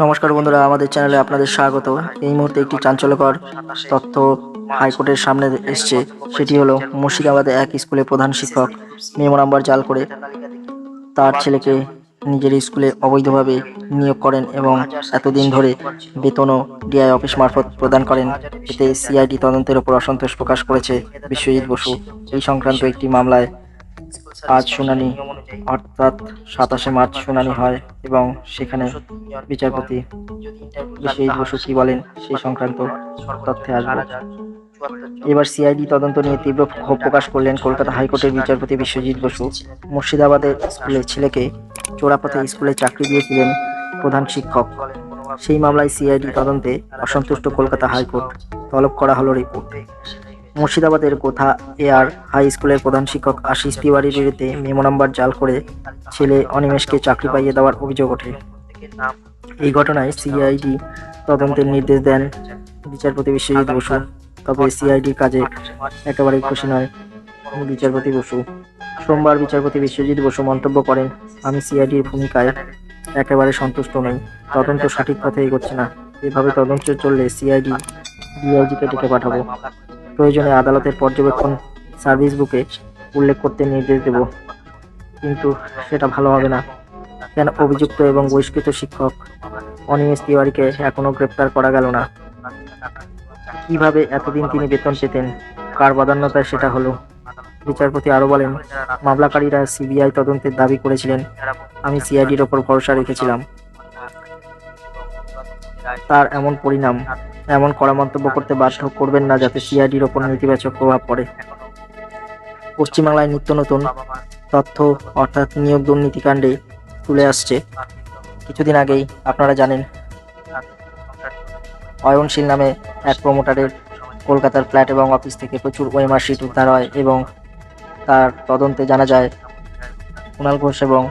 নমস্কার বন্ধুরা, আমাদের চ্যানেলে আপনাদের স্বাগত। এই মুহূর্তে একটি চাঞ্চল্যকর তথ্য হাইকোর্টের সামনে এসছে। সেটি হলো মুর্শিদাবাদে এক স্কুলে প্রধান শিক্ষক মেমো নাম্বার জাল করে তার ছেলেকে নিজের স্কুলে অবৈধভাবে নিয়োগ করেন এবং এতদিন ধরে বেতনও ডিআই অফিস মারফত প্রদান করেন। এতে সিআইডি তদন্তের ওপর অসন্তোষ প্রকাশ করেছে বিশ্বজিৎ বসু। এই সংক্রান্ত একটি মামলায় আজ শুনানি অর্থাৎ 27শে মার্চ শুনানি হয় এবং সেখানে বিচারপতি বিশ্বজিৎ বসু কি বলেন সেই সংক্রান্ত তথ্যে আসবে। এবার সিআইডি তদন্ত নিয়ে তীব্র ক্ষোভ প্রকাশ করলেন কলকাতা হাইকোর্টের বিচারপতি বিশ্বজিৎ বসু। মুর্শিদাবাদের স্কুলে ছেলেকে চোরাপথে স্কুলে চাকরি দিয়েছিলেন প্রধান শিক্ষক। সেই মামলায় সিআইডি তদন্তে অসন্তুষ্ট কলকাতা হাইকোর্ট। তলব করা হলো রিপোর্ট। মুর্শিদাবাদের গোথা এয়ার হাই স্কুলের প্রধান শিক্ষক আশিস তিওয়ারির বিরুদ্ধে মেমো নাম্বার জাল করে ছেলে অনিমেষকে চাকরি পাইয়ে দেওয়ার অভিযোগ ওঠে। এই ঘটনায় সিআইডি তদন্তের নির্দেশ দেন বিচারপতি বিশ্বজিৎ বসু। তবে সিআইডির কাজে একেবারেই খুশি নয় বিচারপতি বসু। সোমবার বিচারপতি বিশ্বজিৎ বসু মন্তব্য করেন, আমি সিআইডির ভূমিকায় একেবারে সন্তুষ্ট নই। তদন্ত সঠিক পথে এগোচ্ছে না। এভাবে তদন্ত চললে সিআইডি ডিআইজিকে ডেকে পাঠাবো। প্রয়োজনে আদালতের পর্যবেক্ষণ সার্ভিস বুকে উল্লেখ করতে নির্দেশ দেব, কিন্তু সেটা ভালো হবে না। কেন অভিযুক্ত এবং বহিষ্কৃত শিক্ষক অনিমেষ তিওয়ারিকে এখনো গ্রেপ্তার করা গেল না? কিভাবে এতদিন তিনি বেতন পেতেন? কার বদান্যতায় সেটা হলো? বিচারপতি আরো বলেন, মামলাকারীরা সিবিআই তদন্তের দাবি করেছিলেন। আমি সিআইডির ওপর ভরসা রেখেছিলাম। তার এমন পরিণাম এমন কড়া মন্তব্য করতে বাধ্য করবেন না যাতে সিআইডির ওপর নেতিবাচক প্রভাব পড়ে। পশ্চিমবাংলায় নিত্য নতুন তথ্য অর্থাৎ নিয়োগ দুর্নীতিকাণ্ডে তুলে আসছে। কিছুদিন আগেই আপনারা জানেন অয়নশীল নামে এক প্রমোটারের কলকাতার ফ্ল্যাট এবং অফিস থেকে প্রচুর ওএমআর শিট উদ্ধার হয় এবং তার তদন্তে জানা যায় কুণাল ঘোষ এবং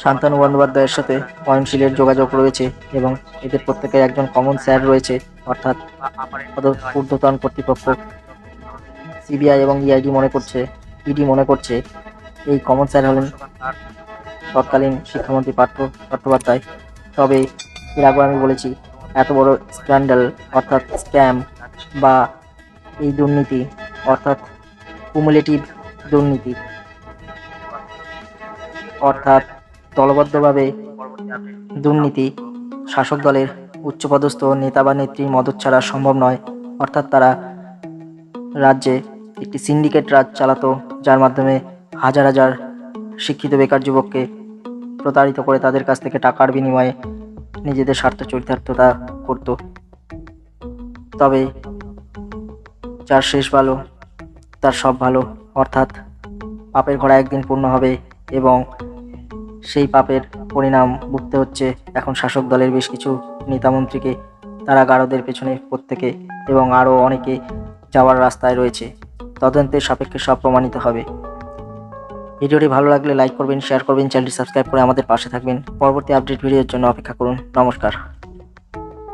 শান্তনু বন্দ্যোপাধ্যায়ের সাথে অয়নশীলের যোগাযোগ রয়েছে এবং এদের প্রত্যেকের একজন কমন স্যার রয়েছে, অর্থাৎ ঊর্ধ্বতন কর্তৃপক্ষ। সিবিআই এবং ইডি মনে করছে এই কমন স্যার হলেন তৎকালীন শিক্ষামন্ত্রী পার্থ চট্টোপাধ্যায়। তবে এর আগে আমি বলেছি, এত বড় স্ক্যান্ডাল অর্থাৎ স্ক্যাম বা এই দুর্নীতি অর্থাৎ কুমুলেটিভ দুর্নীতি অর্থাৎ দলবদ্ধভাবে দুর্নীতি শাসক দলের উচ্চপদস্থ নেতা বা নেত্রীর মদত ছাড়া সম্ভব নয়। অর্থাৎ তারা রাজ্যে একটি সিন্ডিকেট রাজ চালাতো, যার মাধ্যমে হাজার হাজার শিক্ষিত বেকার যুবককে প্রতারিত করে তাদের কাছ থেকে টাকার বিনিময়ে নিজেদের স্বার্থ চরিতার্থতা করত। তবে যার শেষ ভালো তার সব ভালো, অর্থাৎ পাপের ঘোড়া একদিন পূর্ণ হবে এবং সেই পাপের পরিণাম ভুগতে হচ্ছে এখন শাসক দলের বেশ কিছু নেতামন্ত্রীকে। তারা গারদের পেছনে প্রত্যেকে এবং আরও অনেকে যাওয়ার রাস্তায় রয়েছে। তদন্তের সাপেক্ষে সব প্রমাণিত হবে। ভিডিওটি ভালো লাগলে লাইক করবেন, শেয়ার করবেন, চ্যানেলটি সাবস্ক্রাইব করে আমাদের পাশে থাকবেন। পরবর্তী আপডেট ভিডিওর জন্য অপেক্ষা করুন। নমস্কার।